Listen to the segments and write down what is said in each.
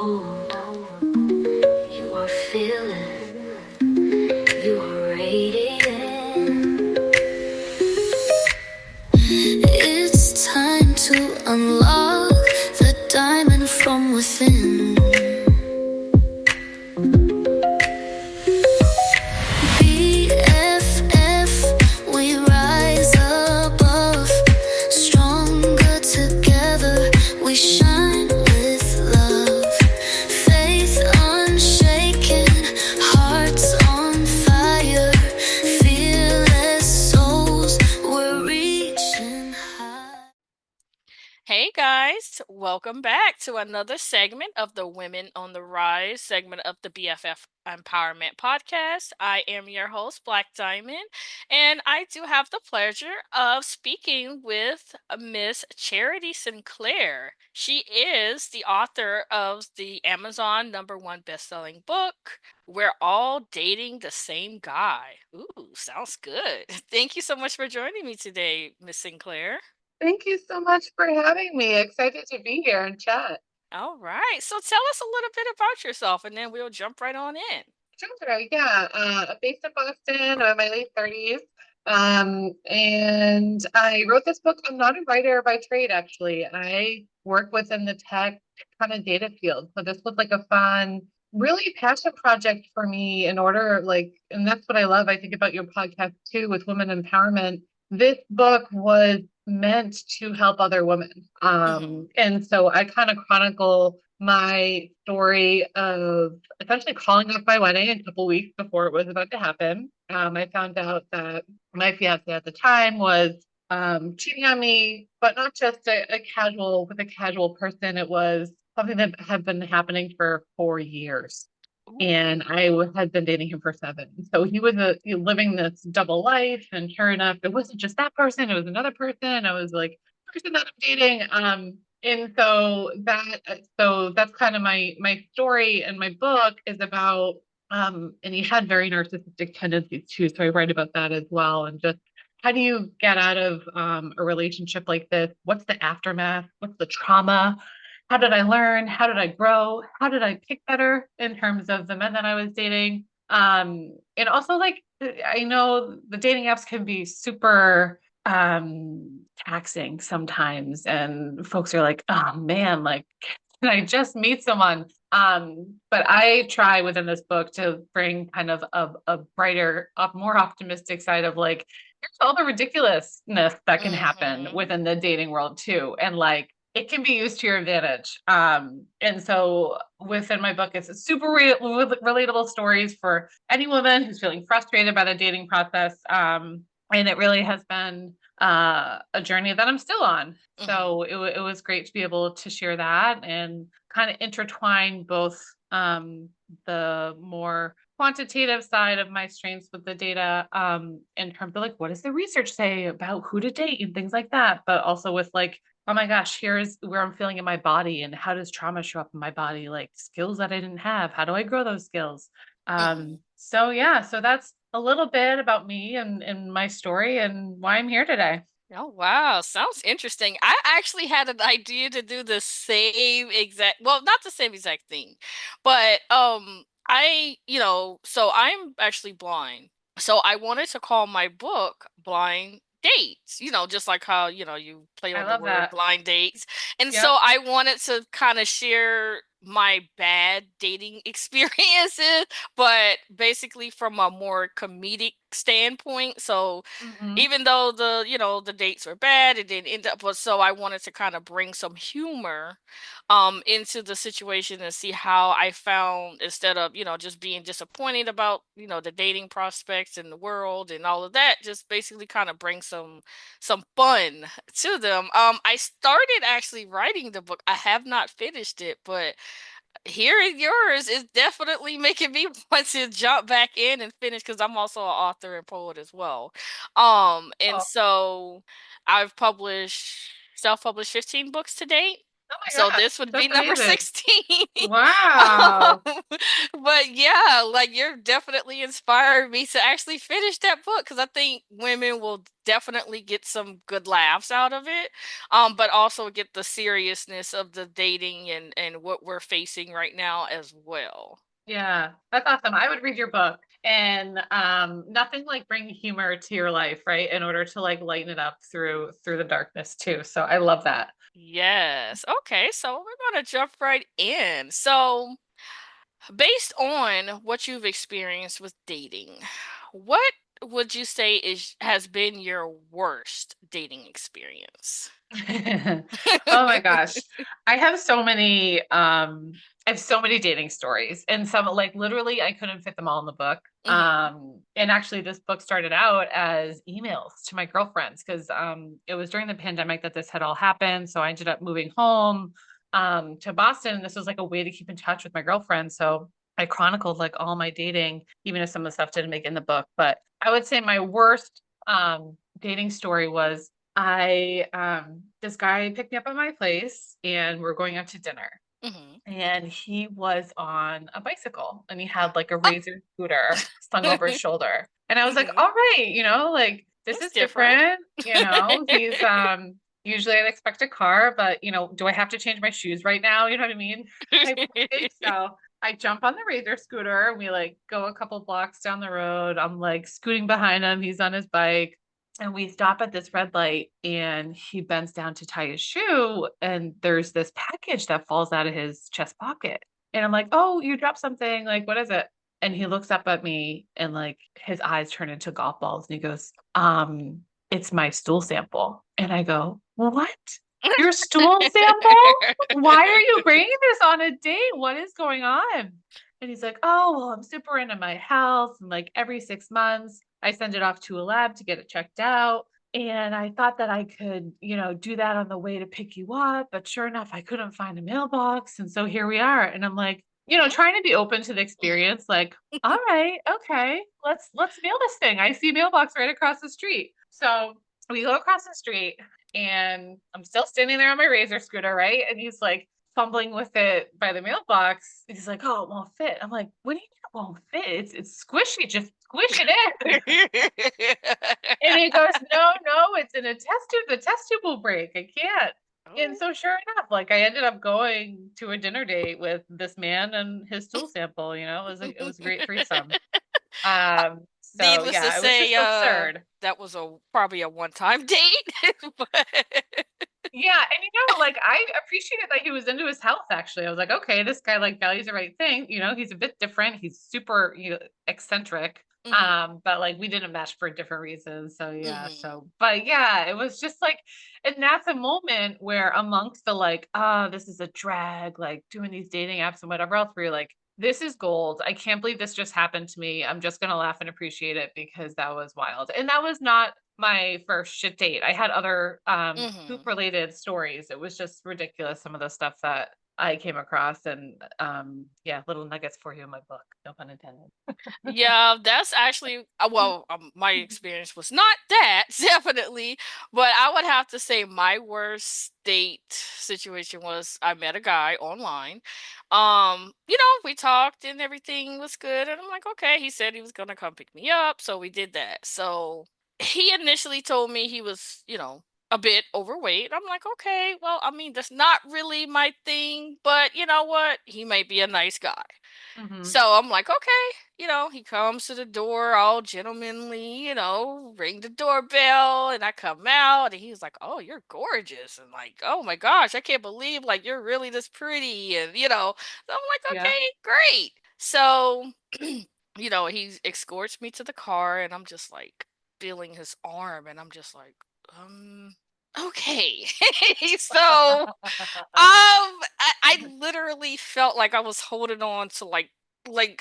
bold. You are fearless. You are radiant. It's time to unlock the diamond from within. BFF, we rise above. Stronger together, we shine with love. Faith unshaken, hearts on fire. Fearless souls, we're reaching high. Hey guys, welcome back to another segment of the Women on the Rise segment of the BFF Empowerment Podcast. I am your host, Blaque Diamond, and I do have the pleasure of speaking with Miss Charity Sinclair. She is the author of the Amazon #1 best-selling book, We're All Dating the Same Guy. Ooh, sounds good. Thank you so much for joining me today, Miss Sinclair. Thank you so much for having me. Excited to be here and chat. All right. So tell us a little bit about yourself and then we'll jump right on in. Sure, yeah. Based in Boston, I'm in my late 30s. And I wrote this book. I'm not a writer by trade, actually. I work within the tech kind of data field. So this was like a fun, really passion project for me in order, and that's what I love. I think about your podcast too with women empowerment. This book was meant to help other women. Hmm. And so I kind of chronicle my story of essentially calling off my wedding a couple weeks before it was about to happen. I found out that my fiance at the time was cheating on me, but not just a casual with a casual person. It was something that had been happening for 4 years. Ooh. And had been dating him for 7. So he was living this double life. And sure enough, it wasn't just that person, it was another person. I was like, person that I'm dating. And so that's kind of my story, and my book is about and he had very narcissistic tendencies too. So I write about that as well. And just how do you get out of a relationship like this? What's the aftermath? What's the trauma? How did I learn? How did I grow? How did I pick better in terms of the men that I was dating? And also, like, I know the dating apps can be super taxing sometimes, and folks are like, oh man, like, can I just meet someone? But I try within this book to bring kind of a brighter, a more optimistic side of like, here's all the ridiculousness that can happen Hmm. within the dating world too. And like, it can be used to your advantage. And so within my book, it's super relatable stories for any woman who's feeling frustrated by the dating process. And it really has been a journey that I'm still on. Hmm. So it was great to be able to share that and kind of intertwine both the more quantitative side of my strengths with the data in terms of like, what does the research say about who to date and things like that, but also with like, oh my gosh, here's where I'm feeling in my body and how does trauma show up in my body, like skills that I didn't have, how do I grow those skills? Hmm. So yeah, so that's a little bit about me and my story and why I'm here today. Oh wow, sounds interesting. I actually had an idea to do the same exact, well, not the same exact thing, but so I'm actually blind. So I wanted to call my book Blind Dates, just like how, you play I on the love word that. blind dates. And Yep. so I wanted to kind of share my bad dating experiences, but basically from a more comedic standpoint. So Hmm. even though the dates were bad, it didn't end up, but so I wanted to kind of bring some humor into the situation and see how I found, instead of just being disappointed about the dating prospects and the world and all of that, just basically kind of bring some fun to them. I started actually writing the book. I have not finished it, but hearing yours is definitely making me want to jump back in and finish, because I'm also an author and poet as well. And Oh, so I've published self-published 15 books to date. Oh So my gosh, this would be that's number amazing. 16. Wow. But yeah, like you're definitely inspired me to actually finish that book because I think women will definitely get some good laughs out of it, but also get the seriousness of the dating and what we're facing right now as well. Yeah, that's awesome. I would read your book and nothing like bringing humor to your life, right? In order to like lighten it up through the darkness too. So I love that. Yes. Okay, so we're gonna jump right in. So, based on what you've experienced with dating, what would you say is has been your worst dating experience? Oh my gosh. I have so many I have so many dating stories and some like literally I couldn't fit them all in the book. Mhm. And actually this book started out as emails to my girlfriends because it was during the pandemic that this had all happened. So I ended up moving home to Boston. This was like a way to keep in touch with my girlfriends. So I chronicled like all my dating, even if some of the stuff didn't make it in the book. But I would say my worst dating story was I this guy picked me up at my place and we're going out to dinner. Mhm. And he was on a bicycle and he had like a razor scooter slung over his shoulder. And I was like, Mhm. all right, like this That's is different. different. He's usually I'd expect a car, but do I have to change my shoes right now? You know what I mean? Type of thing. So I jump on the razor scooter and we like go a couple blocks down the road. I'm like scooting behind him. He's on his bike. And we stop at this red light and he bends down to tie his shoe. And there's this package that falls out of his chest pocket. And I'm like, oh, you dropped something. Like, what is it? And he looks up at me and like his eyes turn into golf balls. And he goes, it's my stool sample. And I go, what? Your stool sample? Why are you bringing this on a date? What is going on? And he's like, oh, well, I'm super into my health. And like every 6 months, I send it off to a lab to get it checked out. And I thought that I could, do that on the way to pick you up. But sure enough, I couldn't find a mailbox. And so here we are. And I'm like, trying to be open to the experience, like, all right, okay, let's mail this thing. I see mailbox right across the street. So we go across the street and I'm still standing there on my razor scooter, right? And he's like fumbling with it by the mailbox. He's like, oh, it won't fit. I'm like, what do you mean it won't fit? It's squishy. Just squish it in. And he goes, no, no, it's in a test tube. The test tube will break. I can't. And Oh. so sure enough, like I ended up going to a dinner date with this man and his stool sample, it was a great threesome. So Needless to yeah, it was say, just absurd. that was probably a one-time date. But Yeah, and like I appreciated that he was into his health actually. I was like, okay, this guy like values the right thing. He's a bit different. He's super, eccentric. Mhm, But like we didn't match for different reasons. So yeah, mhm. so but yeah, it was just like and that's a moment where amongst the like, this is a drag, like doing these dating apps and whatever else, where you're like, this is gold. I can't believe this just happened to me. I'm just gonna laugh and appreciate it because that was wild. And that was not my first shit date. I had other poop Mhm. related stories. It was just ridiculous some of the stuff that I came across and yeah, little nuggets for you in my book. No pun intended. Yeah, that's actually well, my experience was not that definitely, but I would have to say my worst date situation was I met a guy online. We talked and everything was good, and I'm like, okay. He said he was gonna come pick me up, so we did that. So he initially told me he was, a bit overweight. I'm like, okay, well, I mean, that's not really my thing, but you know what? He might be a nice guy. Hmm. So I'm like, okay, he comes to the door all gentlemanly, ring the doorbell, and I come out, and he's like, "Oh, you're gorgeous," and like, "Oh my gosh, I can't believe like you're really this pretty," and so I'm like, Yeah. "Okay, great." So, he escorts me to the car, and I'm just like feeling his arm, and I'm just like, okay. So I literally felt like I was holding on to like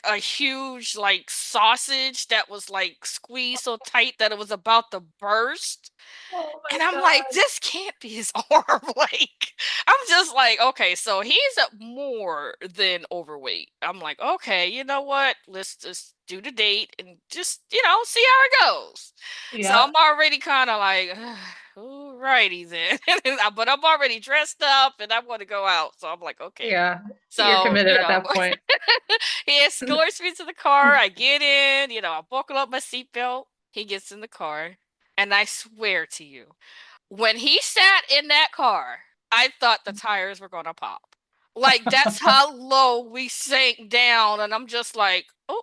a huge like sausage that was like squeezed so tight that it was about to burst. Oh my And I'm like, God. this can't be his arm. Like, I'm just like, okay, so he's more than overweight. I'm like, okay, you know what? Let's just do the date and just, see how it goes. So Yeah. I'm already kind of like, all righty then. But I'm already dressed up and I want to go out. So I'm like, okay. Yeah. You're So, committed at that point. he escorts me to the car. I get in, I buckle up my seatbelt. He gets in the car. And I swear to you, when he sat in that car, I thought the tires were going to pop. Like, that's how low we sank down. And I'm just like, oh,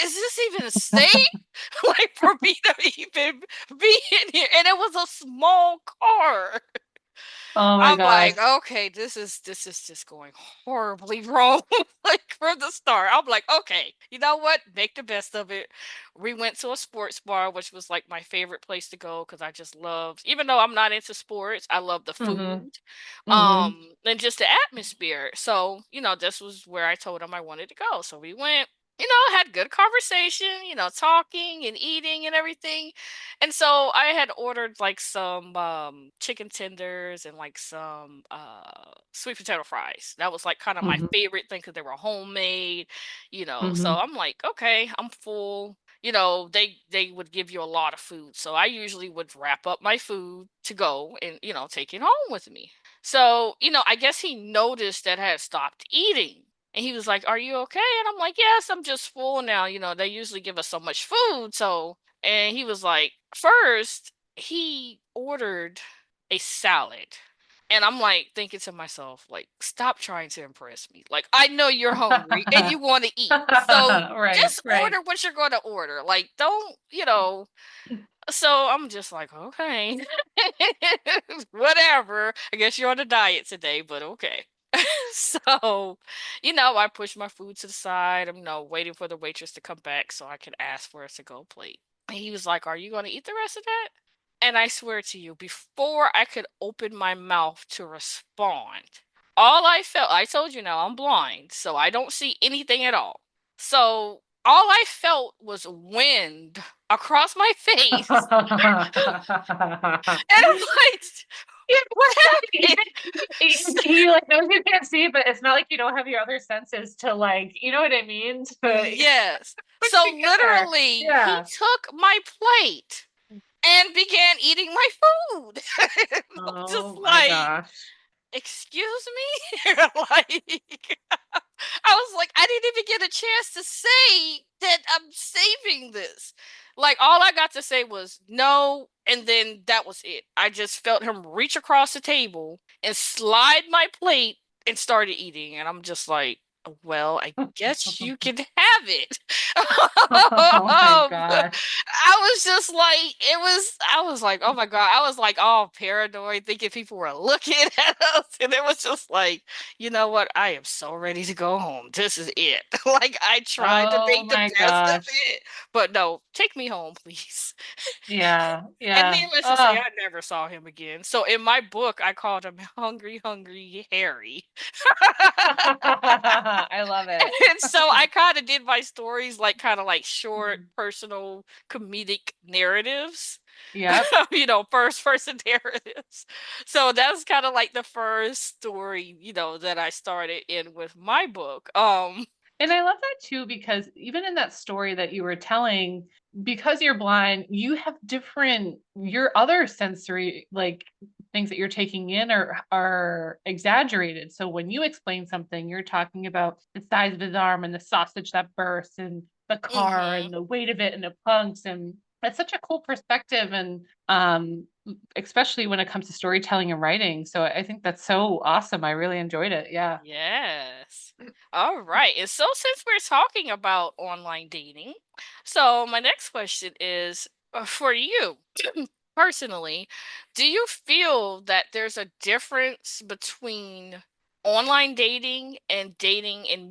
is this even safe? Like, for me to even be in here. And it was a small car. Oh my I'm gosh. like, okay, this is just going horribly wrong. Like from the start. I'm like, okay, you know what? Make the best of it. We went to a sports bar, which was like my favorite place to go because I just loved, even though I'm not into sports, I love the Mm-hmm. food. Mm-hmm. And just the atmosphere. So, this was where I told him I wanted to go. So we went, had good conversation, talking and eating and everything. And so I had ordered like some chicken tenders and like some sweet potato fries. That was like kind of my Mm-hmm. favorite thing because they were homemade. So Mm-hmm. I'm like, okay, I'm full. They would give you a lot of food. So I usually would wrap up my food to go and, take it home with me. So, I guess he noticed that I had stopped eating. And he was like, "Are you okay?" And I'm like, "Yes, I'm just full now. They usually give us so much food." And he was like, first, he ordered a salad. And I'm like thinking to myself, like, stop trying to impress me. Like, I know you're hungry and you want to eat. So Right, just right. order what you're going to order. Like, don't. So I'm just like, okay, whatever. I guess you're on a diet today, but okay. So, I push my food to the side. I'm, waiting for the waitress to come back so I can ask for a to-go plate. And he was like, "Are you going to eat the rest of that?" And I swear to you, before I could open my mouth to respond, all I felt, I told you now, I'm blind, so I don't see anything at all. So all I felt was wind across my face. And I'm like, Yeah, what he, happened? he like knows you can't see, but it's not like you don't have your other senses to like, you know what I mean? To Yes. put So together. literally, he Yeah. took my plate and began eating my food. I'm just Oh my like, gosh. excuse me? Like, I was like, I didn't even get a chance to say that I'm saving this. Like, all I got to say was no, and then that was it. I just felt him reach across the table and slide my plate and started eating. And I'm just like, well, I guess you can have it. Oh my I gosh. was just like, I was like, oh my God. I was like, all paranoid, thinking people were looking at us. And it was just like, you know what? I am so ready to go home. This is it. Like, I tried to Oh make the my best of gosh. it, but no, take me home, please. Yeah, And yeah. needless to say, Oh. I never saw him again. So in my book, I called him Hungry, Hungry Harry. I love it. And so I kind of did my stories like kind of like short, personal, comedic narratives. Yep. First person narratives. So that's kind of like the first story, that I started in with my book. And I love that too, because even in that story that you were telling, because you're blind, you have your other sensory like things that you're taking in are exaggerated. So when you explain something, you're talking about the size of his arm and the sausage that bursts and the car mhm. and the weight of it and the punks. And that's such a cool perspective. And especially when it comes to storytelling and writing. So I think that's so awesome. I really enjoyed it. Yeah. Yes. All right. And so since we're talking about online dating, so my next question is for you personally, do you feel that there's a difference between online dating and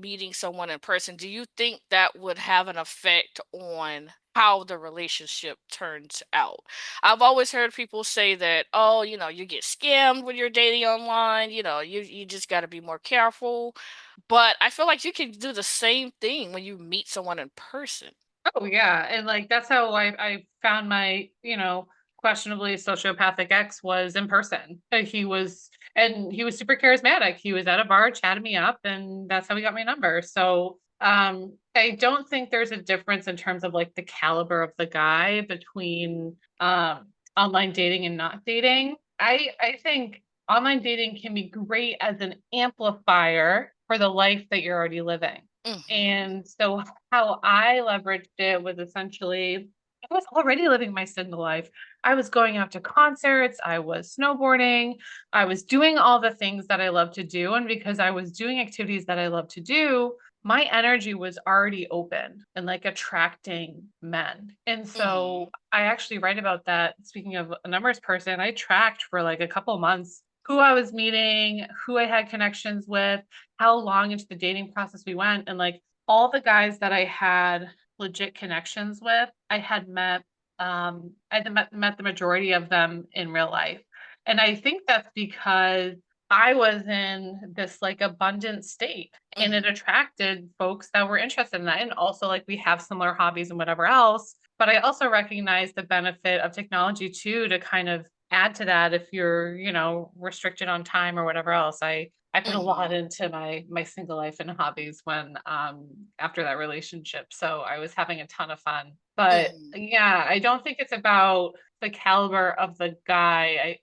meeting someone in person? Do you think that would have an effect on how the relationship turns out? I've always heard people say that, oh, you get scammed when you're dating online, you just got to be more careful. But I feel like you can do the same thing when you meet someone in person. Oh yeah, and like that's how I found my, questionably sociopathic ex was in person. He was super charismatic. He was at a bar, chatted me up, and that's how he got my number. So I don't think there's a difference in terms of like the caliber of the guy between online dating and not dating. I think online dating can be great as an amplifier for the life that you're already living. Mm-hmm. And so how I leveraged it was essentially I was already living my single life. I was going out to concerts, I was snowboarding, I was doing all the things that I love to do. And because I was doing activities that I love to do, my energy was already open and like attracting men. And Mm-hmm. so I actually write about that. Speaking of a numbers person, I tracked for like a couple months who I was meeting, who I had connections with, how long into the dating process we went. And like all the guys that I had legit connections with, I had met, I had met the majority of them in real life. And I think that's because I was in this like abundant state and it Mm-hmm. attracted folks that were interested in that. And also, like, we have similar hobbies and whatever else. But I also recognize the benefit of technology too to kind of add to that if you're, restricted on time or whatever else. I put a lot Mm-hmm. into my single life and hobbies when after that relationship. So I was having a ton of fun. But Mm-hmm. yeah, I don't think it's about the caliber of the guy.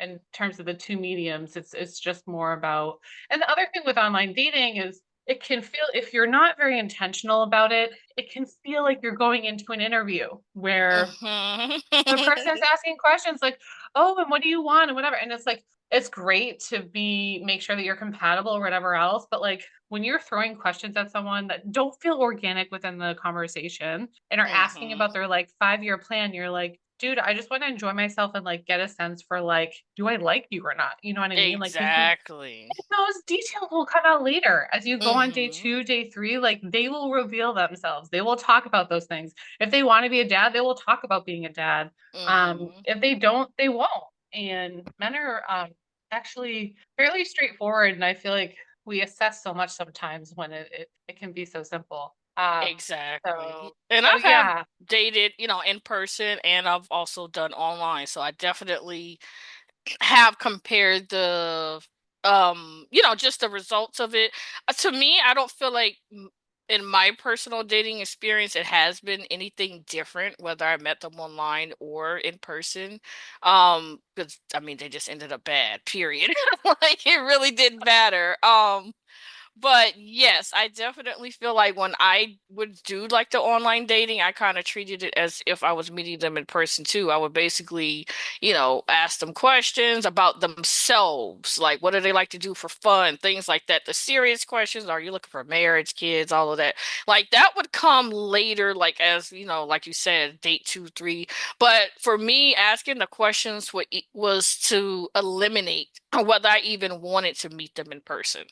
In terms of the two mediums, it's just more about. And the other thing with online dating is it can feel, if you're not very intentional about it, it can feel like you're going into an interview where the person's Mm-hmm. asking questions like, "Oh, and what do you want?" and whatever. And it's like it's great to be make sure that you're compatible or whatever else, but like when you're throwing questions at someone that don't feel organic within the conversation and are asking Mm-hmm. about their like 5-year plan, you're like, "Dude, I just want to enjoy myself and like get a sense for like, do I like you or not?" You know what I mean? Like Exactly. those details will come out later as you go on day Mm-hmm. 2, day 3, like they will reveal themselves. They will talk about those things. If they want to be a dad, they will talk about being a dad. Mm-hmm. If they don't, they won't. And men are actually fairly straightforward, and I feel like we assess so much sometimes when it can be so simple. Exactly. So And so I've have yeah. dated, in person and I've also done online. So I definitely have compared just the results of it. To me, I don't feel like in my personal dating experience it has been anything different whether I met them online or in person. Because I mean they just ended up bad, period. Like it really didn't matter. But yes, I definitely feel like when I would do like the online dating, I kind of treated it as if I was meeting them in person too. I would basically, ask them questions about themselves, like what do they like to do for fun, things like that. The serious questions, are you looking for marriage, kids, all of that. Like that would come later, like as, like you said, date 2, 3. But for me, asking the questions was to eliminate whether I even wanted to meet them in person.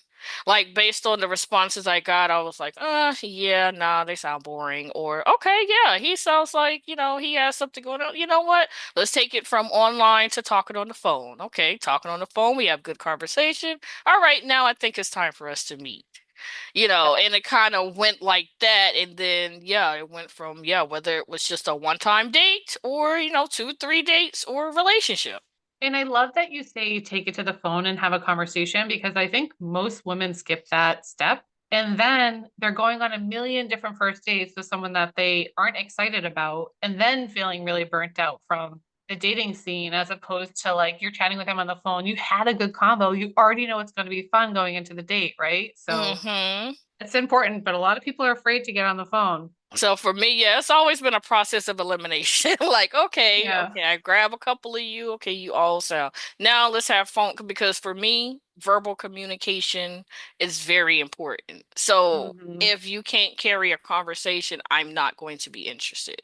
Like based on the responses I got, I was like, yeah, nah, they sound boring. Or okay, yeah, he sounds like, he has something going on. You know what? Let's take it from online to talking on the phone. Okay, talking on the phone, we have good conversation. All right, now I think it's time for us to meet. And it kind of went like that. And then, yeah, it went from, yeah, whether it was just a one-time date or, 2, 3 dates or a relationship. And I love that you say take it to the phone and have a conversation because I think most women skip that step. And then they're going on a million different first dates with someone that they aren't excited about, and then feeling really burnt out from the dating scene, as opposed to like you're chatting with them on the phone. You had a good combo. You already know it's going to be fun going into the date, right? So Mm-hmm. it's important, but a lot of people are afraid to get on the phone. So for me, yeah, it's always been a process of elimination. Like, okay, Yeah. okay, I grab a couple of you. Okay, you all sound. Now let's have phone because for me, verbal communication is very important. So Hmm. if you can't carry a conversation, I'm not going to be interested.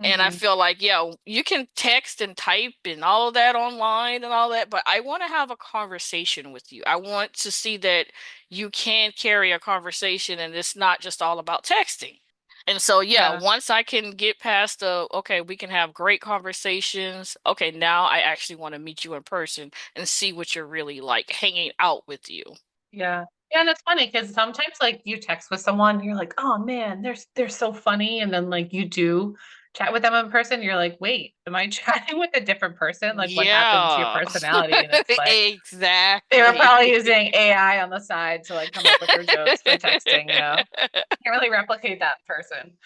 And I Hmm. feel like, yeah, you can text and type and all of that online and all that, but I want to have a conversation with you. I want to see that you can carry a conversation and it's not just all about texting. And so, yeah, Yeah. once I can get past okay, we can have great conversations. Okay, now I actually want to meet you in person and see what you're really like hanging out with you. Yeah. Yeah, and it's funny because sometimes like you text with someone, you're like, oh man, they're so funny. And then like you do chat with them in person, you're like, wait, am I chatting with a different person? Like, what happened to your Yeah. personality? And it's like, they were Exactly. probably using AI on the side to like come up with their jokes for texting, you know? Can't really replicate that in person.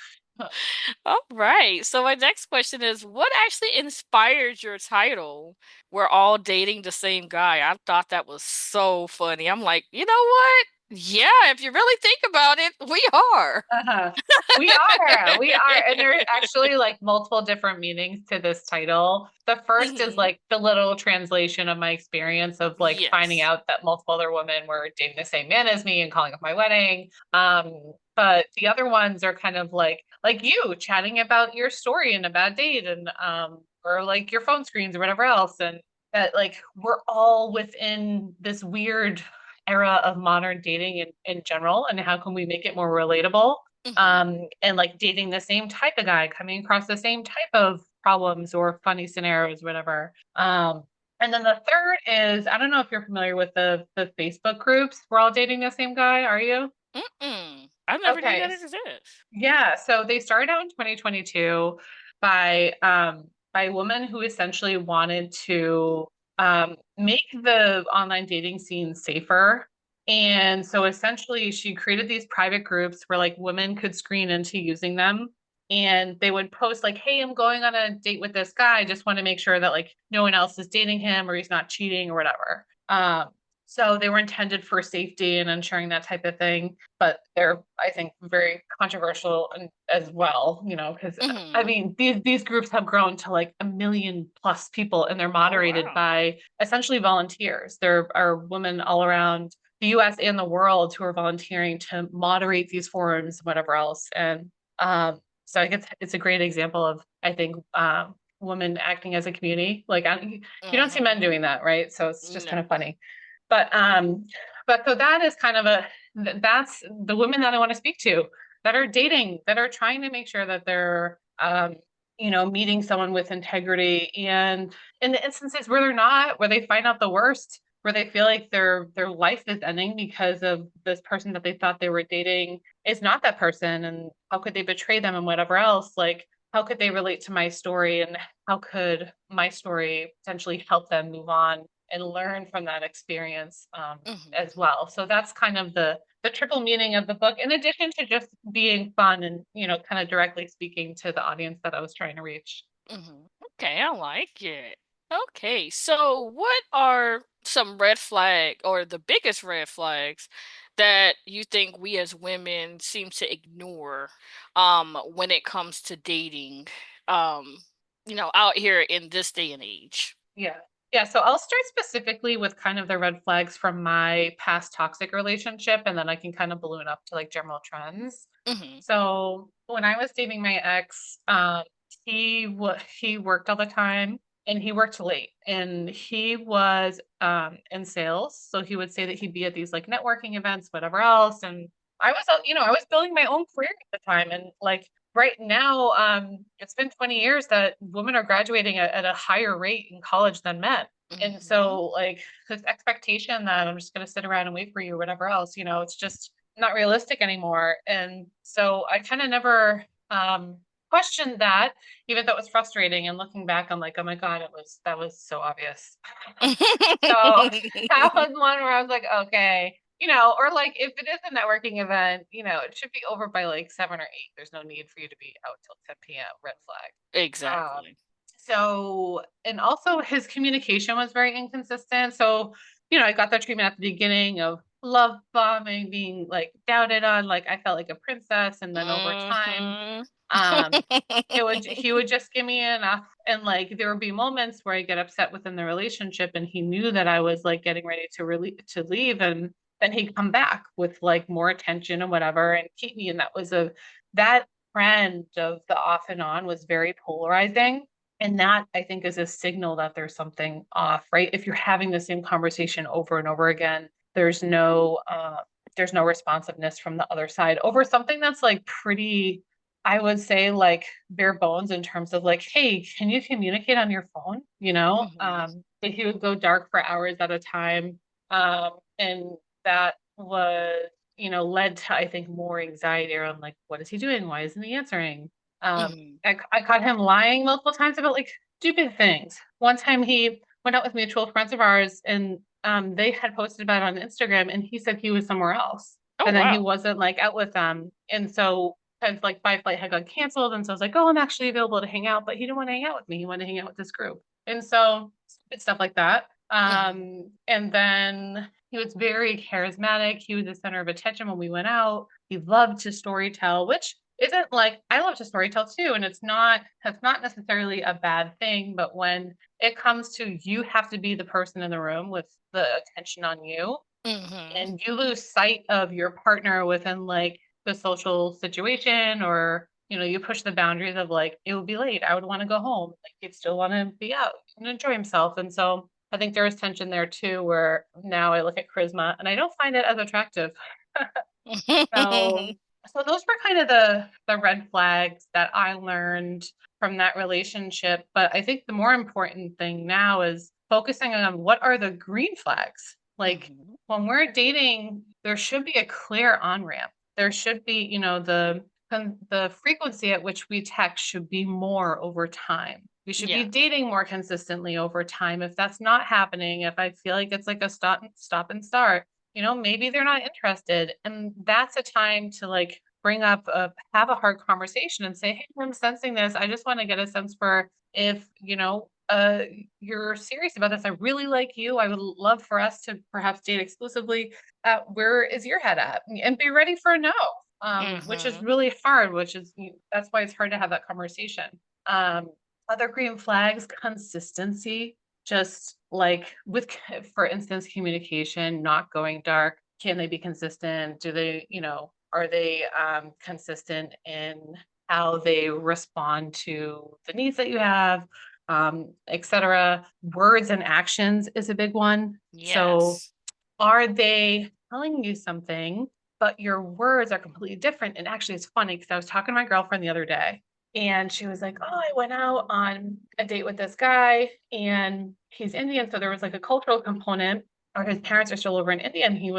All right. So my next question is, what actually inspired your title? We're all dating the same guy. I thought that was so funny. I'm like, you know what? Yeah, if you really think about it, we are. Uh-huh. We are. And there's actually like multiple different meanings to this title. The first is Hmm. like the literal translation of my experience of like finding Yes. out that multiple other women were dating the same man as me and calling up my wedding. But the other ones are kind of like you chatting about your story and a bad date and or like your phone screens or whatever else. And that like we're all within this weird era of modern dating in general, and how can we make it more relatable, Hmm. and like dating the same type of guy, coming across the same type of problems or funny scenarios, whatever. And then the third is, I don't know if you're familiar with the Facebook groups, we're all dating the same guy, are you? Mm-mm. I never knew Okay. that it exists. Yeah, so they started out in 2022 by a woman who essentially wanted to make the online dating scene safer. And so essentially she created these private groups where like women could screen into using them, and they would post like, "Hey, I'm going on a date with this guy. I just want to make sure that like no one else is dating him or he's not cheating or whatever." So they were intended for safety and ensuring that type of thing, but they're, I think, very controversial as well, you know, because I Hmm. mean these groups have grown to like 1 million+ people, and they're Oh, moderated wow. by essentially volunteers. There are women all around the US and the world who are volunteering to moderate these forums, whatever else. And so I guess it's a great example of, I think, women acting as a community. Like you don't see men Hmm. doing that, right? So it's just No. kind of funny. But so that is kind of that's the women that I want to speak to, that are dating, that are trying to make sure that they're meeting someone with integrity, and in the instances where they're not, where they find out the worst, where they feel like their life is ending because of this person that they thought they were dating is not that person, and how could they betray them and whatever else, like how could they relate to my story, and how could my story potentially help them move on and learn from that experience, Hmm. as well. So that's kind of the triple meaning of the book, in addition to just being fun and kind of directly speaking to the audience that I was trying to reach. Hmm. Okay, I like it. Okay, so what are some red flag or the biggest red flags that you think we as women seem to ignore when it comes to dating um out here in this day and age? Yeah. Yeah. So I'll start specifically with kind of the red flags from my past toxic relationship, and then I can kind of balloon up to like general trends. Hmm. So when I was dating my ex, he worked all the time, and he worked late, and he was in sales. So he would say that he'd be at these like networking events, whatever else. And I was, I was building my own career at the time, and like right now, it's been 20 years that women are graduating at a higher rate in college than men. And Hmm. so like this expectation that I'm just going to sit around and wait for you, whatever else, it's just not realistic anymore. And so I kind of never questioned that, even though it was frustrating. And looking back, I'm like, oh my God, that was so obvious. So that was one where I was like, okay, or like if it is a networking event, it should be over by like 7 or 8. There's no need for you to be out till 10 p.m. Red flag. Exactly. So, and also his communication was very inconsistent. So, I got that treatment at the beginning of love bombing, being like doubted on, like I felt like a princess. And then over time, Hmm. um, he would just give me enough. And like there would be moments where I get upset within the relationship, and he knew that I was like getting ready to leave. And then he'd come back with like more attention and whatever and keep me. And that trend of the off and on was very polarizing. And that, I think, is a signal that there's something off, right? If you're having the same conversation over and over again, there's no responsiveness from the other side over something that's like pretty, I would say, like bare bones in terms of like, hey, can you communicate on your phone? Hmm. That he would go dark for hours at a time. And that was, led to, I think, more anxiety around like, what is he doing? Why isn't he answering? Mhm. I caught him lying multiple times about like stupid things. One time he went out with mutual friends of ours, and they had posted about it on Instagram, and he said he was somewhere else, Oh, and then he wow. wasn't like out with them. And so because like my flight had got canceled, and so I was like, oh, I'm actually available to hang out, but he didn't want to hang out with me. He wanted to hang out with this group, and so stupid stuff like that. Mhm. And then he was very charismatic. He was the center of attention when we went out. He loved to storytell, which isn't like I love to storytell too, and that's not necessarily a bad thing, but when it comes to you have to be the person in the room with the attention on you, Mhm. and you lose sight of your partner within like the social situation, or you push the boundaries of like it would be late, I would want to go home, like he'd still want to be out and enjoy himself. And so I think there was tension there too, where now I look at charisma and I don't find it as attractive. So so those were kind of the red flags that I learned from that relationship. But I think the more important thing now is focusing on what are the green flags. Like Mhm. when we're dating, there should be a clear on-ramp. There should be, the frequency at which we text should be more over time. We should be Yes. dating more consistently over time. If that's not happening, if I feel like it's like a stop and start, maybe they're not interested. And that's a time to like have a hard conversation and say, hey, I'm sensing this. I just want to get a sense for if, you're serious about this. I really like you. I would love for us to perhaps date exclusively. Where is your head at? And be ready for a no, which is Mhm. really hard, that's why it's hard to have that conversation. Um, Other green flags, consistency, just like for instance, communication, not going dark. Can they be consistent? Are they consistent in how they respond to the needs that you have, etc. Words and actions is a big one. So Yes. are they telling you something, but your words are completely different? And actually, it's funny because I was talking to my girlfriend the other day, and she was like, oh, I went out on a date with this guy, and he's Indian. So there was like a cultural component, or his parents are still over in India. And he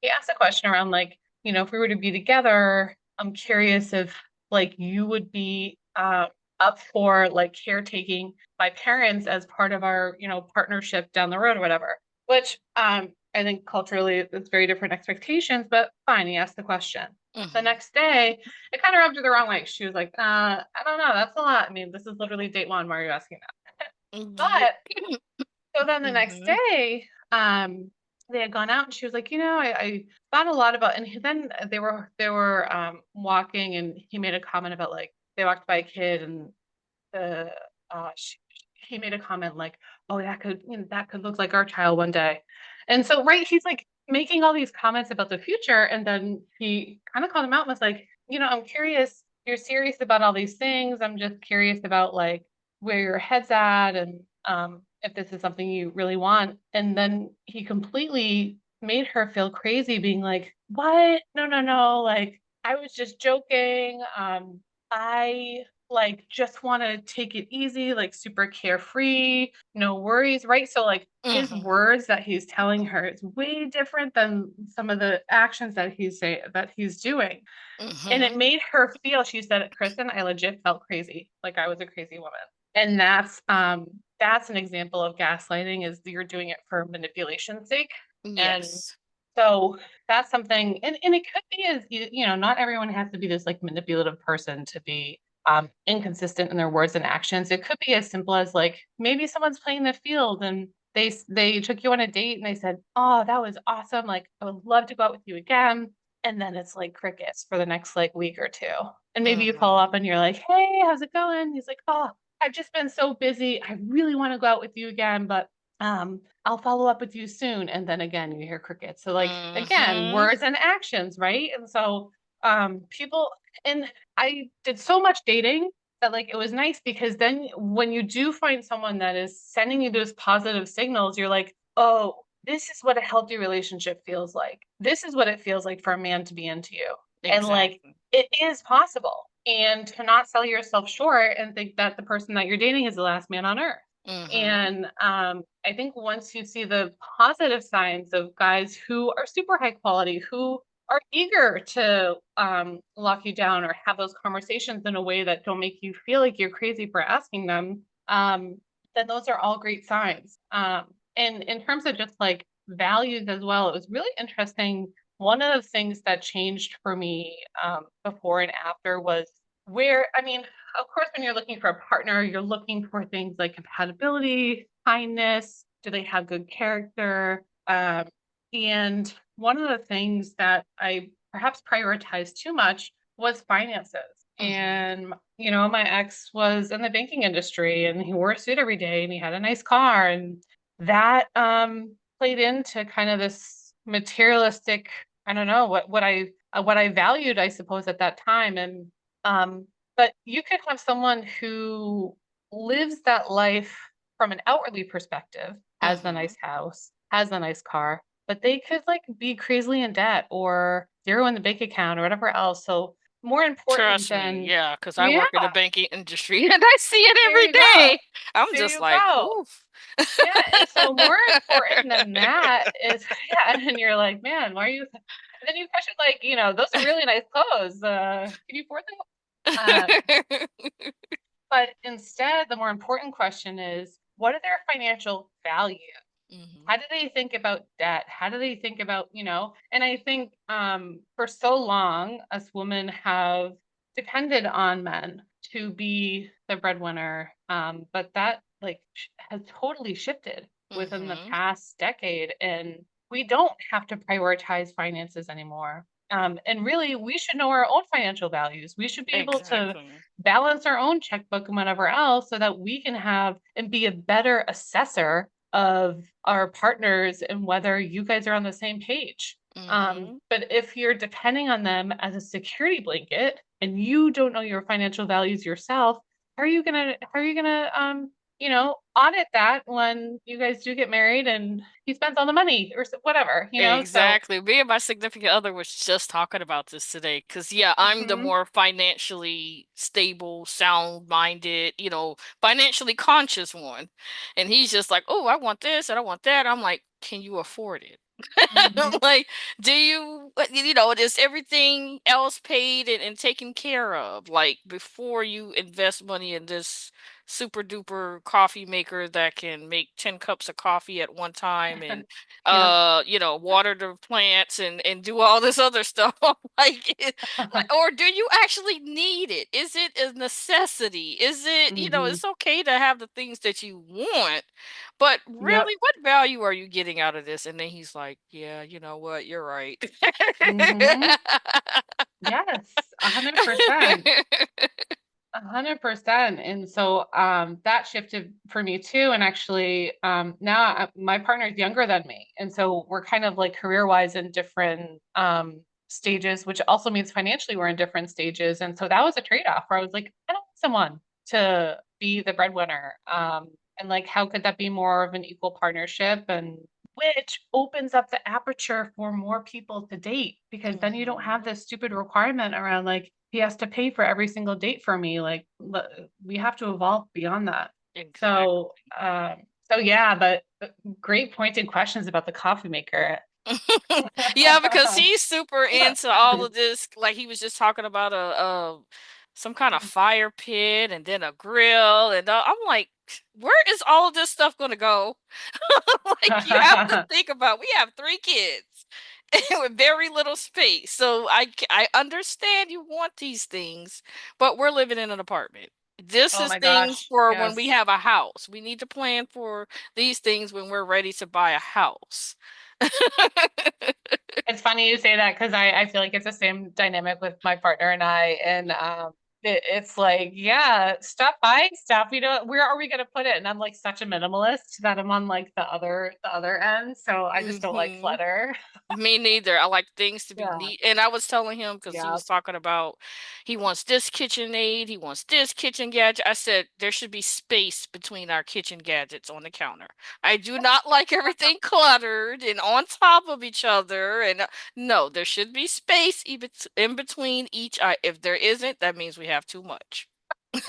asked a question around like, if we were to be together, I'm curious if like you would be up for like caretaking my parents as part of our, partnership down the road or whatever. Which I think culturally it's very different expectations, but fine, he asked the question. The Mhm. next day, it kind of rubbed her the wrong way. She was like, I don't know, that's a lot. I mean, this is literally date one. Why are you asking that? Yeah. But so then the next Mhm. day, they had gone out, and she was like, I thought a lot about, and then they were walking, and he made a comment about like they walked by a kid, and the he made a comment like, "Oh, that could look like our child one day." And so, right, he's like making all these comments about the future, and then he kind of called him out and was like, "I'm curious. You're serious about all these things. I'm just curious about like where your head's at, and if this is something you really want." And then he completely made her feel crazy, being like, "What? No, no, no! Like I was just joking. I like just want to take it easy, like super carefree, no worries," right? So like his Mhm. words that he's telling her is way different than some of the actions that he's doing. And it Mhm. made her feel, she said, Kristen, I legit felt crazy, like I was a crazy woman. And that's an example of gaslighting, is you're doing it for manipulation's sake. And Yes. so that's something, and it could be as not everyone has to be this like manipulative person to be inconsistent in their words and actions. It could be as simple as like maybe someone's playing the field, and they took you on a date and they said, "Oh, that was awesome. Like I would love to go out with you again." And then it's like crickets for the next like week or two. And maybe you follow Mhm. up and you're like, "Hey, how's it going?" He's like, "Oh, I've just been so busy. I really want to go out with you again, but I'll follow up with you soon." And then again, you hear crickets. So like again, Mhm. words and actions, right? And so people, and I did so much dating that like it was nice, because then when you do find someone that is sending you those positive signals, you're like, oh, this is what a healthy relationship feels like. This is what it feels like for a man to be into you. And like Exactly. it is possible. And to not sell yourself short and think that the person that you're dating is the last man on earth. Mhm. And I think once you see the positive signs of guys who are super high quality, who are eager to lock you down or have those conversations in a way that don't make you feel like you're crazy for asking them, then those are all great signs. And in terms of just like values as well, it was really interesting. One of the things that changed for me before and after was where, I mean, of course, when you're looking for a partner, you're looking for things like compatibility, kindness, do they have good character? And one of the things that I perhaps prioritized too much was finances. And, you know, my ex was in the banking industry and he wore a suit every day and he had a nice car. And that played into kind of this materialistic, I don't know, what I valued, I suppose, at that time. And but you could have someone who lives that life from an outwardly perspective, has the nice house, has the nice car, but they could like be crazily in debt or zero in the bank account or whatever else. So more important Trust me, than, yeah, because I yeah, work in the banking industry and I see it there every you go. day. I'm There just you like, go. oof. Yeah. And so more important than that is, yeah. And then you're like, man, why are you? And then you question, like, you know, those are really nice clothes. Can you afford them? But instead, the more important question is, what are their financial values? How do they think about debt? How do they think about, you know? And I think for so long, us women have depended on men to be the breadwinner. But that like has totally shifted within the Mhm. past decade. And we don't have to prioritize finances anymore. And really, we should know our own financial values. We should be able to Exactly. balance our own checkbook and whatever else so that we can have and be a better assessor of our partners and whether you guys are on the same page. Mhm. But if you're depending on them as a security blanket and you don't know your financial values yourself, how are you gonna you know, audit that when you guys do get married and he spends all the money or whatever, you know? So, Exactly. Me and my significant other was just talking about this today. Cause yeah, I'm the mhm. more financially stable, sound-minded, financially conscious one. And he's just like, "Oh, I want this and I want that." I'm like, "Can you afford it?" Mhm. Like, do you, is everything else paid and taken care of? Like, before you invest money in this super duper coffee maker that can make 10 cups of coffee at one time and Yep. water the plants and do all this other stuff. Like, or do you actually need it? Is it a necessity? Is it, Mhm. it's okay to have the things that you want, but Yep. really, what value are you getting out of this? And then he's like, "Yeah, you know what? You're right." Mhm. Yes, 100%. 100%. And so that shifted for me too. And actually, now my partner's younger than me. And so we're kind of like career wise in different stages, which also means financially we're in different stages. And so that was a trade off where I was like, I don't want someone to be the breadwinner. And like, how could that be more of an equal partnership? And which opens up the aperture for more people to date because then you don't have Mhm. this stupid requirement around like he has to pay for every single date for me. Like we have to evolve beyond that. Exactly. So so yeah, but great pointed questions about the coffee maker. Yeah, because he's super into all of this. Like, he was just talking about a some kind of fire pit and then a grill, and I'm like, where is all of this stuff going to go? Like, you have to think about, we have 3 kids with very little space. So I understand you want these things, but we're living in an apartment. This Oh is my things gosh. for when we Yes. have a house. We need to plan for these things when we're ready to buy a house. It's funny you say that because I feel like it's the same dynamic with my partner and I. And it's like, yeah, stop buying stuff. You know, where are we gonna put it? And I'm like such a minimalist that I'm on like the other end. So I just don't like Mhm. clutter. Me neither. I like things to be Yeah. neat. And I was telling him because he Yeah. was talking about he wants this kitchen aid, he wants this kitchen gadget. I said there should be space between our kitchen gadgets on the counter. I do not like everything cluttered and on top of each other. And no, there should be space in between each. If there isn't, that means we have too much.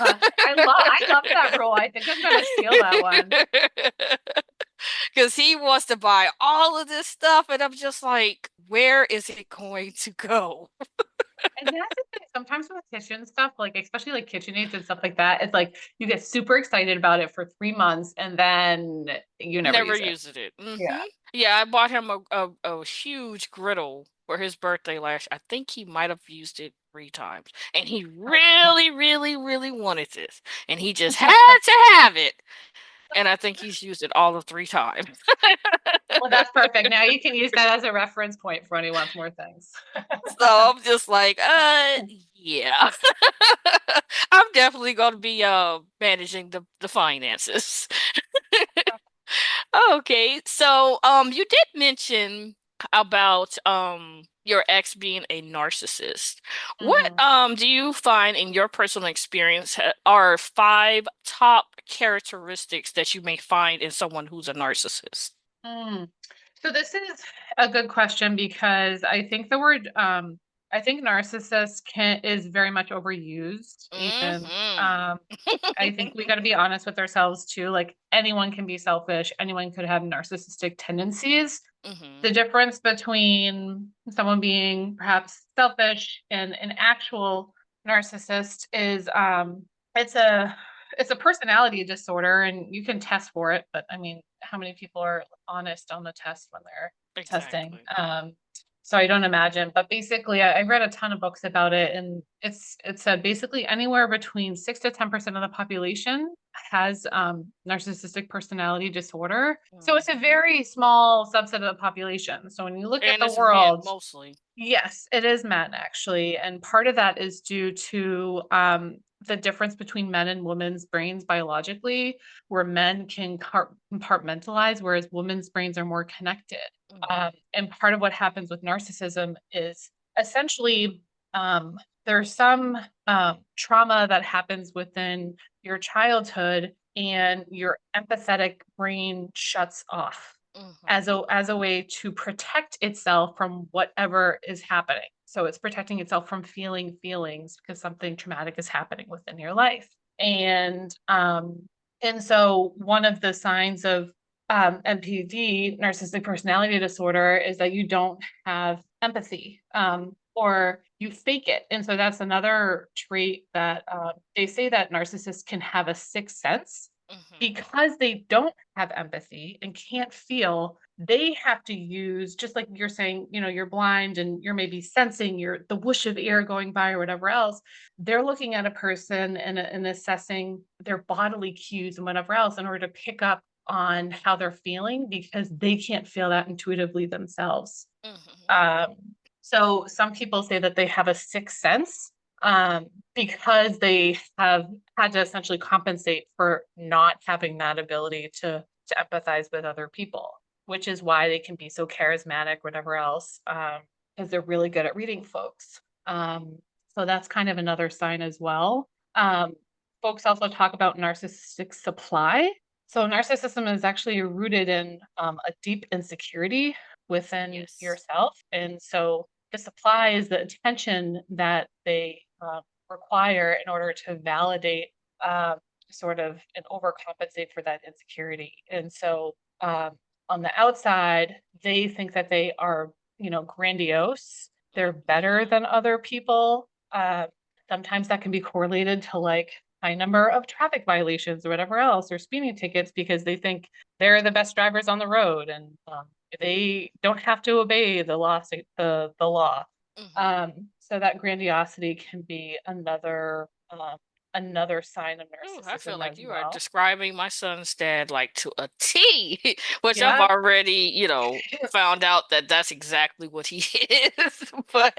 I love that rule. I think I'm gonna steal that one. because he wants to buy all of this stuff, and I'm just like, where is it going to go? And that's the thing. Sometimes with kitchen stuff, like especially like KitchenAids and stuff like that, it's like you get super excited about it for 3 months and then you never Never use it. used it. Yeah. Yeah, I bought him a huge griddle for his birthday last. I think he might have used it 3 times, and he really, really, really wanted this, and he just had to have it. And I think he's used it all of 3 times. Well, that's perfect. Now you can use that as a reference point for when he wants more things. So I'm just like, yeah. I'm definitely gonna be managing the finances. Okay, so you did mention about your ex being a narcissist. What Mhm. do you find in your personal experience are 5 top characteristics that you may find in someone who's a narcissist? Mm. So this is a good question because I think the word I think narcissist is very much overused, and Mm-hmm. um I think we got to be honest with ourselves too. Like anyone can be selfish, anyone could have narcissistic tendencies. The Mm-hmm. difference between someone being perhaps selfish and an actual narcissist is it's a it's a personality disorder, and you can test for it, but I mean, how many people are honest on the test when they're testing? Exactly. So I don't imagine, but basically I read a ton of books about it, and it's said basically anywhere between 6 to 10% of the population has narcissistic personality disorder. So it's a Mm-hmm. very small subset of the population. So when you look at And the it's men world, mostly. yes, it is men actually, and part of that is due to the difference between men and women's brains biologically, where men can compartmentalize, whereas women's brains are more connected. And part of what happens with narcissism is essentially there's some trauma that happens within your childhood, and your empathetic brain shuts off Mm-hmm. as a way to protect itself from whatever is happening. So it's protecting itself from feeling feelings because something traumatic is happening within your life. And so one of the signs of NPD, narcissistic personality disorder, is that you don't have empathy, or you fake it. And so that's another trait that they say that narcissists can have a sixth sense Mm-hmm. because they don't have empathy and can't feel. They have to use, just like you're saying, you're blind and you're maybe sensing the whoosh of air going by or whatever else. They're looking at a person and assessing their bodily cues and whatever else in order to pick up on how they're feeling because they can't feel that intuitively themselves. Mm-hmm. Um, so some people say that they have a sixth sense, because they have had to essentially compensate for not having that ability to empathize with other people, which is why they can be so charismatic, whatever else, because they're really good at reading folks. So that's kind of another sign as well. Um, Folks also talk about narcissistic supply. So narcissism is actually rooted in a deep insecurity within Yes. yourself. And so the supply is the attention that they require in order to validate, um, sort of, and overcompensate for that insecurity. And so um, on the outside, they think that they are, grandiose. They're better Mm-hmm. than other people. Sometimes that can be correlated to like high number of traffic violations or whatever else, or speeding tickets, because they think they're the best drivers on the road, and they don't have to obey the law. Mm-hmm. So that grandiosity can be another sign of Ooh, I feel narcissism like as you are well. describing my son's dad like to a T, which I've Yeah. already, found out that that's exactly what he is. But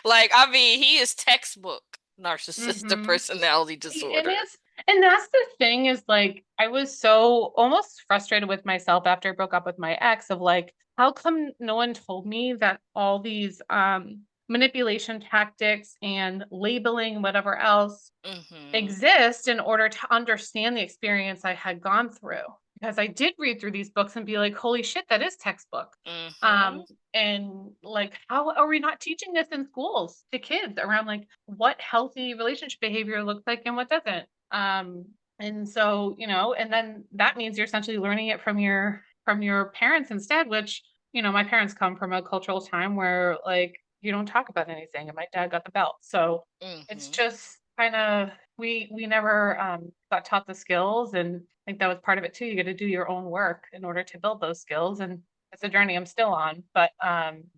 like, I mean, he is textbook narcissistic Hmm. personality And disorder. it's and that's the thing, is like I was so almost frustrated with myself after I broke up with my ex, of like, how come no one told me that all these manipulation tactics and labeling whatever else Mm-hmm. exist in order to understand the experience I had gone through. Because I did read through these books and be like, holy shit, that is textbook. Mm-hmm. Um, and like, how are we not teaching this in schools to kids around like what healthy relationship behavior looks like and what doesn't? And so, and then that means you're essentially learning it from from your parents instead, which, my parents come from a cultural time where like you don't talk about anything, and my dad got the belt. So it's Mhm. just kind of we never got taught the skills, and I think that was part of it too. You got to do your own work in order to build those skills, and it's a journey I'm still on.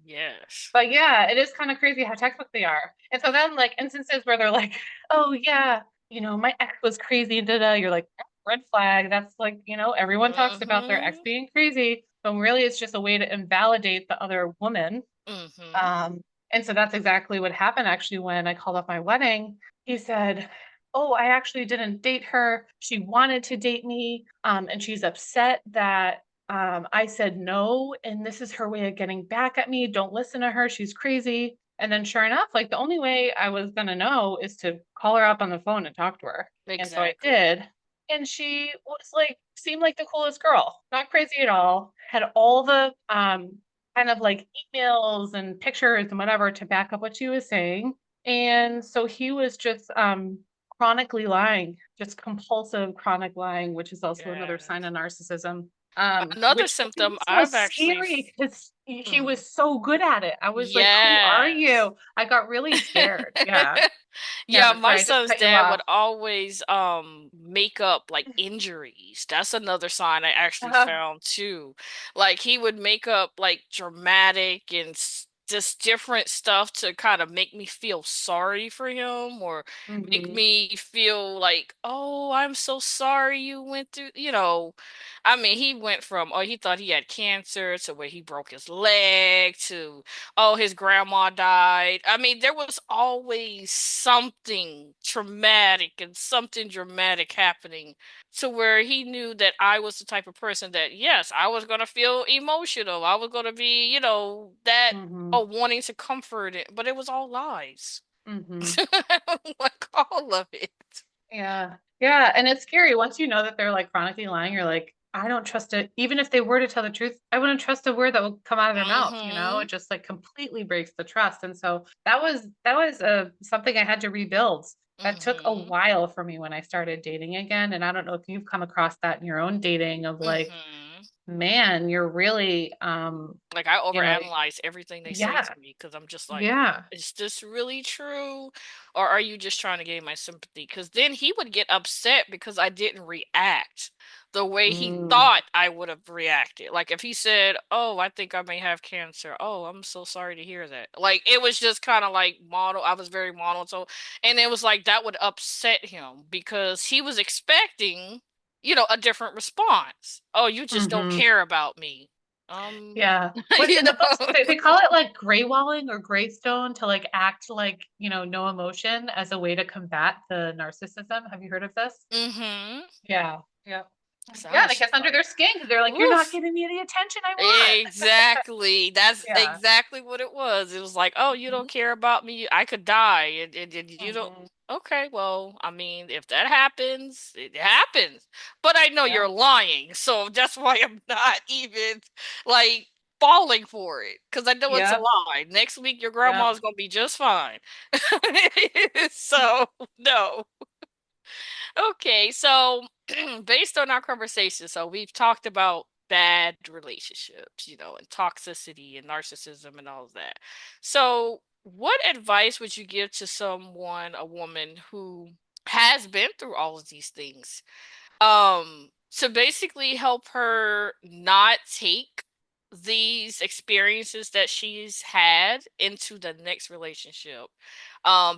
Yes. But yeah, it is kind of crazy how textbook they are. And so then like instances where they're like, oh yeah, my ex was crazy and da-da, you're like, red flag. That's like, everyone talks about their ex Mhm. being crazy, but really it's just a way to invalidate the other woman. Mhm. Um, and so that's exactly what happened actually when I called off my wedding. He said, oh, I actually didn't date her. She wanted to date me. And she's upset that I said no. And this is her way of getting back at me. Don't listen to her. She's crazy. And then sure enough, like the only way I was going to know is to call her up on the phone and talk to her. And so I Exactly. did. And she was like, seemed like the coolest girl, not crazy at all, had all the kind of like emails and pictures and whatever to back up what she was saying. And so he was just chronically lying, just compulsive chronic lying, which is also another sign Yes. of narcissism. Another Which symptom I've was actually scary because he mm, was so good at it. I was like, "Who are yes. you?" I got really scared. Yeah, yeah. Yeah, But my sorry, I just son's cut you dad would off. always make up like injuries. That's another sign I actually Uh, found too. Like he would make up like dramatic and just different stuff to kind of make me feel sorry for him or make hmm me feel like, "Oh, I'm so sorry you went through, you know." I mean, he went from, oh, he thought he had cancer to where he broke his leg to, oh, his grandma died. I mean, there was always something traumatic and something dramatic happening to where he knew that I was the type of person that, yes, I was going to feel emotional. I was going to be, that, hmm oh, wanting to comfort it, but it was all lies. hmm Like all of it. Yeah. Yeah. And it's scary. Once you know that they're like chronically lying, you're like, I don't trust it. Even if they were to tell the truth, I wouldn't trust a word that would come out of their mouth. Mm-hmm. It just like completely breaks the trust. And so that was something I had to rebuild. That took a Mm-hmm. while for me when I started dating again. And I don't know if you've come across that in your own dating of like, Mm-hmm. man, you're really Like I you know, overanalyze everything they say yeah, to me because I'm just like, yeah. is this really true? Or are you just trying to gain my sympathy? Because then he would get upset because I didn't react the way he Mm, thought I would have reacted. Like if he said, "Oh, I think I may have cancer." "Oh, I'm so sorry to hear that." Like it was just kind of like mono. I was very monotone, and it was like that would upset him because he was expecting, a different response. "Oh, you just don't hmm care about me." Um, Yeah. What you in the books know. they call it like gray walling or graystone to like act like, no emotion as a way to combat the narcissism. Have you heard of this? Mhm. Yeah. Yeah. So I Yeah, and was it gets just under like, their skin because they're like, you're not "Oof." giving me the attention I want. Exactly. That's Yeah. exactly what it was. It was like, "Oh, you hmm don't care about me. I could die, and you don't." hmm Okay, well, I mean, if that happens, it happens. But I know Yeah. you're lying, so that's why I'm not even like falling for it because I know it's a Yep. lie. Next week, your Yep. grandma's gonna be just fine. So no. Okay, so based on our conversation, so we've talked about bad relationships, and toxicity and narcissism and all of that. So, what advice would you give to someone, a woman who has been through all of these things, to basically help her not take these experiences that she's had into the next relationship?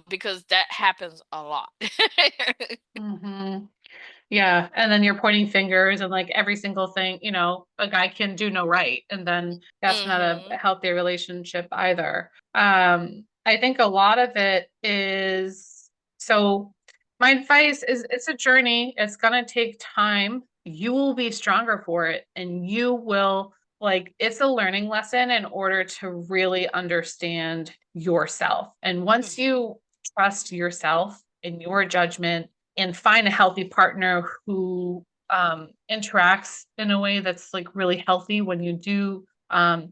Because that happens a lot. hmm Yeah. And then you're pointing fingers and like every single thing, a guy can do no right. And then that's not a Mhm. healthy relationship either. I think a lot of it is so my advice is it's a journey. It's gonna take time. You will be stronger for it and you will like it's a learning lesson in order to really understand yourself. And once Mhm. you trust yourself in your judgment and find a healthy partner who interacts in a way that's like really healthy when you do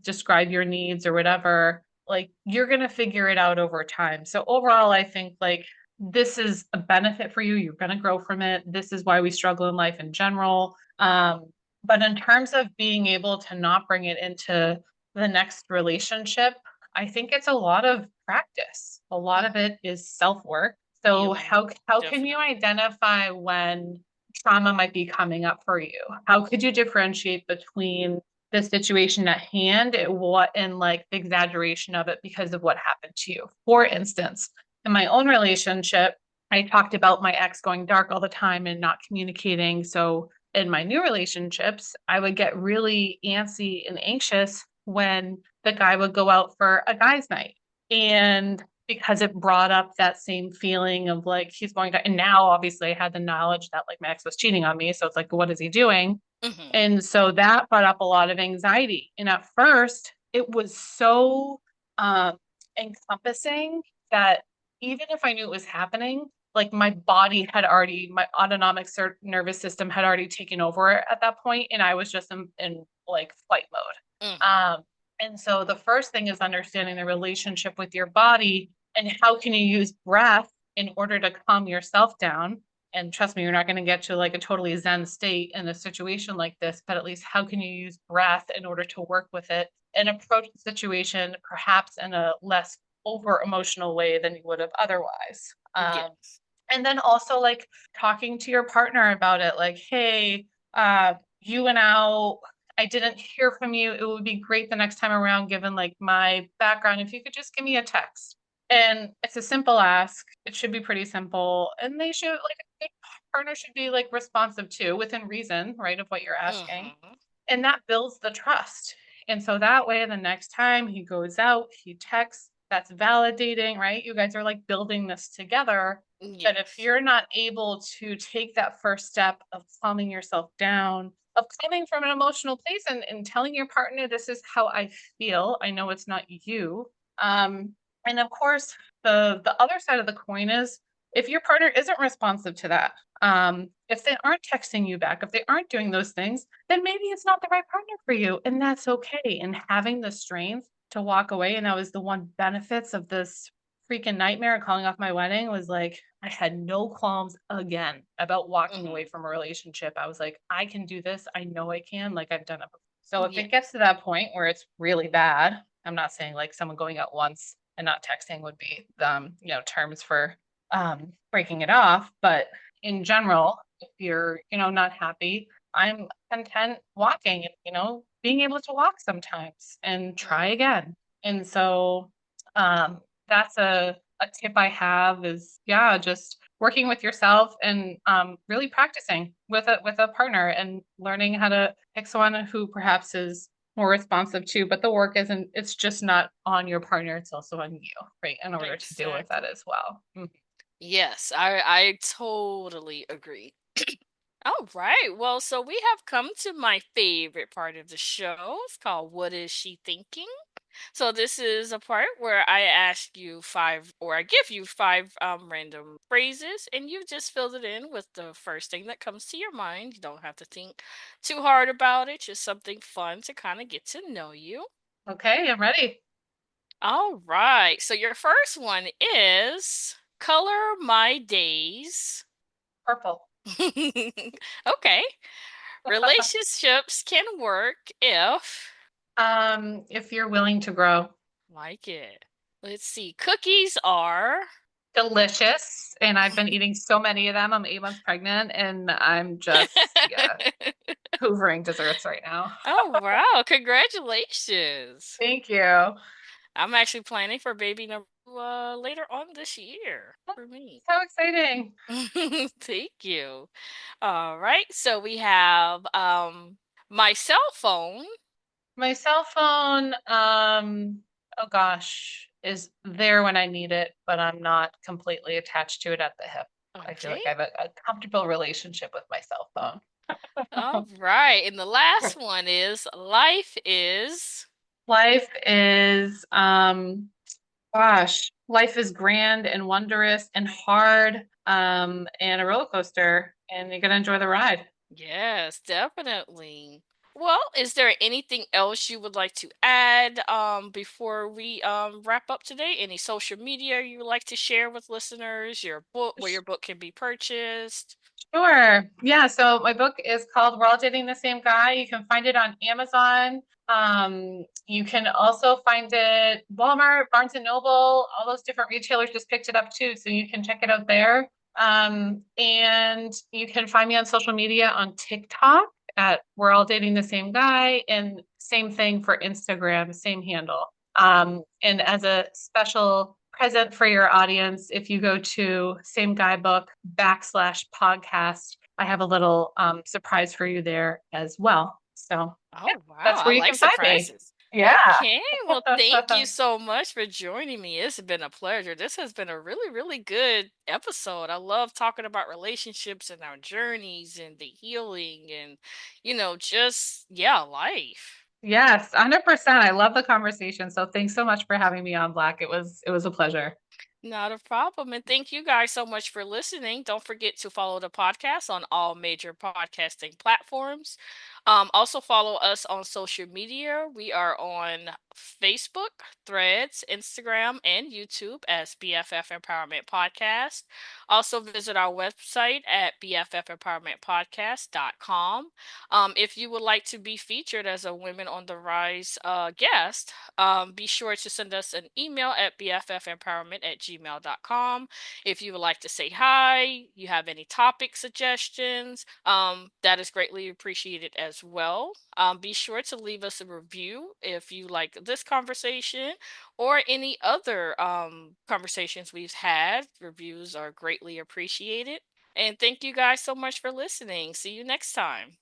describe your needs or whatever, like you're going to figure it out over time. So overall, I think like this is a benefit for you. You're going to grow from it. This is why we struggle in life in general. But in terms of being able to not bring it into the next relationship, I think it's a lot of practice. A lot of it is self-work. So Healing, how can you definitely. identify when trauma might be coming up for you? How could you differentiate between the situation at hand and what and like the exaggeration of it because of what happened to you? For instance, in my own relationship, I talked about my ex going dark all the time and not communicating. So in my new relationships, I would get really antsy and anxious when the guy would go out for a guy's night. And because it brought up that same feeling of like he's going to, and now obviously I had the knowledge that like my ex was cheating on me. So it's like, what is he doing? Hmm. And so that brought up a lot of anxiety. And at first, it was so um, encompassing that even if I knew it was happening, like my body had already, my autonomic nervous system had already taken over at that point, and I was just in like flight mode. Hmm. And so the first thing is understanding the relationship with your body and how can you use breath in order to calm yourself down. And trust me, you're not going to get to like a totally zen state in a situation like this, but at least how can you use breath in order to work with it and approach the situation perhaps in a less over emotional way than you would have otherwise. Yes. And then also like talking to your partner about it, like, hey, you went out, I didn't hear from you. It would be great the next time around, given like my background, if you could just give me a text. And it's a simple ask. It should be pretty simple. And they should like a good partner should be like responsive too, within reason, right, of what you're asking. Hmm. And that builds the trust. And so that way, the next time he goes out, he texts, that's validating, right? You guys are like building this together. But if Yes. you're not able to take that first step of calming yourself down, of coming from an emotional place and telling your partner, this is how I feel. I know it's not you. Um, and of course, the other side of the coin is if your partner isn't responsive to that, if they aren't texting you back, if they aren't doing those things, then maybe it's not the right partner for you. And that's okay. And having the strength to walk away, and that was the one benefits of this freaking nightmare of calling off my wedding was like I had no qualms again about walking away Hmm. from a relationship. I was like, I can do this. I know I can. Like I've done it before. So if it gets Yes. to that point where it's really bad, I'm not saying like someone going out once and not texting would be terms for breaking it off, but in general, if you're, not happy, I'm content walking and, being able to walk sometimes and try Hmm. again. And so that's a tip I have is yeah, just working with yourself and really practicing with a partner and learning how to pick someone who perhaps is more responsive too, but the work isn't, it's just not on your partner, it's also on you, right? In order to deal with that Exactly. as well. Yes, I totally agree. All right. Well, so we have come to my favorite part of the show. It's called What Is She Thinking? So this is a part where I ask you five, or I give you five random phrases, and you just fill it in with the first thing that comes to your mind. You don't have to think too hard about it. Just something fun to kind of get to know you. Okay, I'm ready. All right. So your first one is color my days. Purple. Okay. Relationships can work if If you're willing to grow. like it. Let's see. Cookies are Delicious. And I've been eating so many of them. I'm 8 months pregnant and I'm just, yeah, hoovering desserts right now. Oh wow, congratulations. Thank you. I'm actually planning for baby number later on this year for me. So exciting. Thank you. All right. So we have my cell phone. My cell phone, oh gosh, is there when I need it, but I'm not completely attached to it at the hip. I feel Okay. like I have a comfortable relationship with my cell phone. All right. And the last one is life is Life is, life is grand and wondrous and hard, and a roller coaster, and you're gonna enjoy the ride. yes, definitely. Well, is there anything else you would like to add before we wrap up today? Any social media you would like to share with listeners? Your book, where your book can be purchased? Sure. Yeah. So my book is called We're All Dating the Same Guy. You can find it on Amazon. You can also find it Walmart, Barnes and Noble, all those different retailers just picked it up too. So you can check it out there. And you can find me on social media on TikTok at We're All Dating the Same Guy, and same thing for Instagram, same handle. And as a special present for your audience, if you go to Same Guy Book /podcast, I have a little surprise for you there as well. So yeah, Oh, wow. that's I where you like can find me. surprises. Yeah. Okay. Well, thank you so much for joining me. It's been a pleasure. This has been a really, really good episode. I love talking about relationships and our journeys and the healing and, just, yeah, life. Yes, 100%. I love the conversation. So thanks so much for having me on, Black. It was a pleasure. Not a problem. And thank you guys so much for listening. Don't forget to follow the podcast on all major podcasting platforms. Also, follow us on social media. We are on Facebook, Threads, Instagram, and YouTube as BFF Empowerment Podcast. Also, visit our website at bffempowermentpodcast.com. If you would like to be featured as a Women on the Rise guest, be sure to send us an email at bffempowerment@gmail.com. If you would like to say hi, you have any topic suggestions, that is greatly appreciated as well. Be sure to leave us a review if you like this conversation or any other conversations we've had. Reviews are greatly appreciated. And thank you guys so much for listening. See you next time.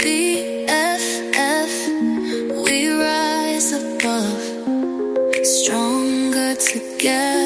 BFF, we rise above, stronger together.